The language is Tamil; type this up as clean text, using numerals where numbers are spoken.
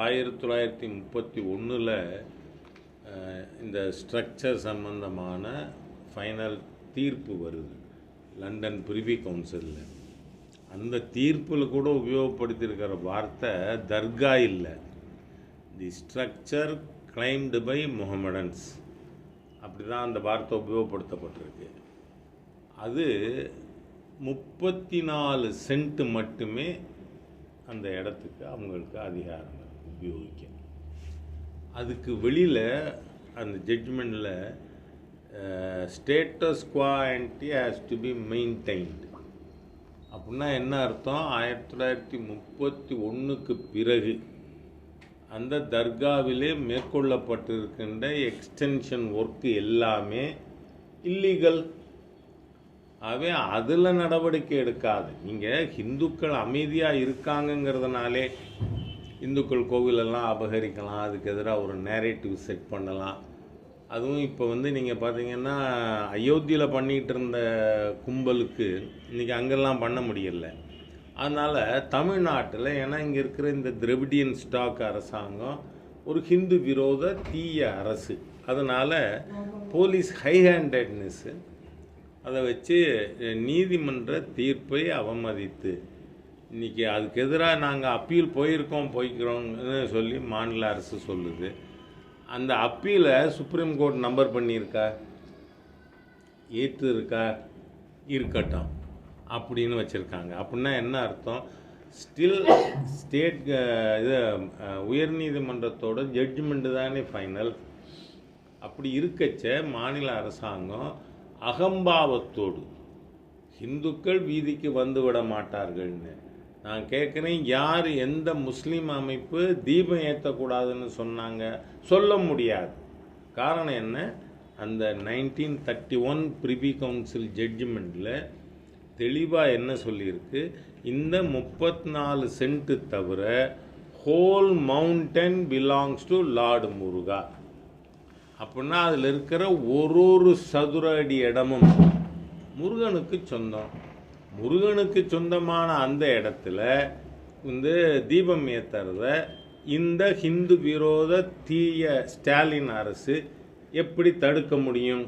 1931 இந்த ஸ்ட்ரக்சர் சம்பந்தமான ஃபைனல் தீர்ப்பு வருது லண்டன் பிரிவி கவுன்சிலில். அந்த தீர்ப்பில் கூட உபயோகப்படுத்தியிருக்கிற வார்த்தை தர்கா இல்லை, தி ஸ்ட்ரக்சர் கிளைம்டு பை முஹம்மடன்ஸ், அப்படி தான் அந்த வார்த்தை உபயோகப்படுத்தப்பட்டிருக்கு. அது 34 சென்ட் மட்டுமே அந்த இடத்துக்கு அவங்களுக்கு அதிகாரம் உபயோகிக்க. அதுக்கு வெளியில் அந்த ஜட்ஜ்மெண்ட்டில் ஸ்டேட்டஸ் குவா anti has to be maintained அப்படின்னா என்ன அர்த்தம்? 1931க்கு பிறகு அந்த தர்காவிலே மேற்கொள்ளப்பட்டிருக்கின்ற எக்ஸ்டென்ஷன் ஒர்க்கு எல்லாமே இல்லீகல். ஆகவே அதில் நடவடிக்கை எடுக்காது. நீங்கள் ஹிந்துக்கள் அமைதியாக இருக்காங்கங்கிறதுனாலே இந்துக்கள் கோவிலெல்லாம் அபகரிக்கலாம், அதுக்கு எதிராக ஒரு நேரேட்டிவ் செட் பண்ணலாம். அதுவும் இப்போ நீங்கள் பார்த்தீங்கன்னா அயோத்தியில் பண்ணிகிட்டு இருந்த கும்பலுக்கு இன்றைக்கி அங்கெல்லாம் பண்ண முடியல. அதனால் தமிழ்நாட்டில் ஏன்னா இங்கே இருக்கிற இந்த திராவிடியன் ஸ்டாக் அரசாங்கம் ஒரு ஹிந்து விரோத தீய அரசு, அதனால் போலீஸ் ஹை ஹேண்டட்னஸ்ஸு அதை வச்சு நீதிமன்ற தீர்ப்பை அவமதித்து இன்றைக்கி அதுக்கு எதிராக நாங்கள் அப்பீல் போய்க்கிறோம்னு சொல்லி மாநில அரசு சொல்லுது. அந்த அப்பீலை சுப்ரீம் கோர்ட் நம்பர் பண்ணியிருக்கா, ஏற்று இருக்கட்டும் அப்படின்னு வச்சுருக்காங்க. அப்படின்னா என்ன அர்த்தம்? ஸ்டில் ஸ்டேட் இது உயர்நீதிமன்றத்தோட ஜட்ஜ்மெண்ட்டு தானே ஃபைனல். அப்படி இருக்கச்ச மாநில அரசாங்கம் அகம்பாவத்தோடு இந்துக்கள் வீதிக்கு வந்து விட மாட்டார்கள்னு நான் கேட்குறேன். யார் எந்த முஸ்லீம் அமைப்பு தீபம் ஏற்றக்கூடாதுன்னு சொன்னாங்க? சொல்ல முடியாது. காரணம் என்ன? அந்த 1931 பிரிவி கவுன்சில் ஜட்ஜ்மெண்ட்டில் தெளிவாக என்ன சொல்லியிருக்கு? இந்த 34 சென்ட்டு தவிர whole mountain belongs to Lord Muruga. அப்படின்னா அதில் இருக்கிற ஒரு சதுர அடி இடமும் முருகனுக்கு சொந்தம். முருகனுக்கு சொந்தமான அந்த இடத்துல தீபம் ஏற்றுறத இந்த ஹிந்து விரோத தீய ஸ்டாலின் அரசு எப்படி தடுக்க முடியும்?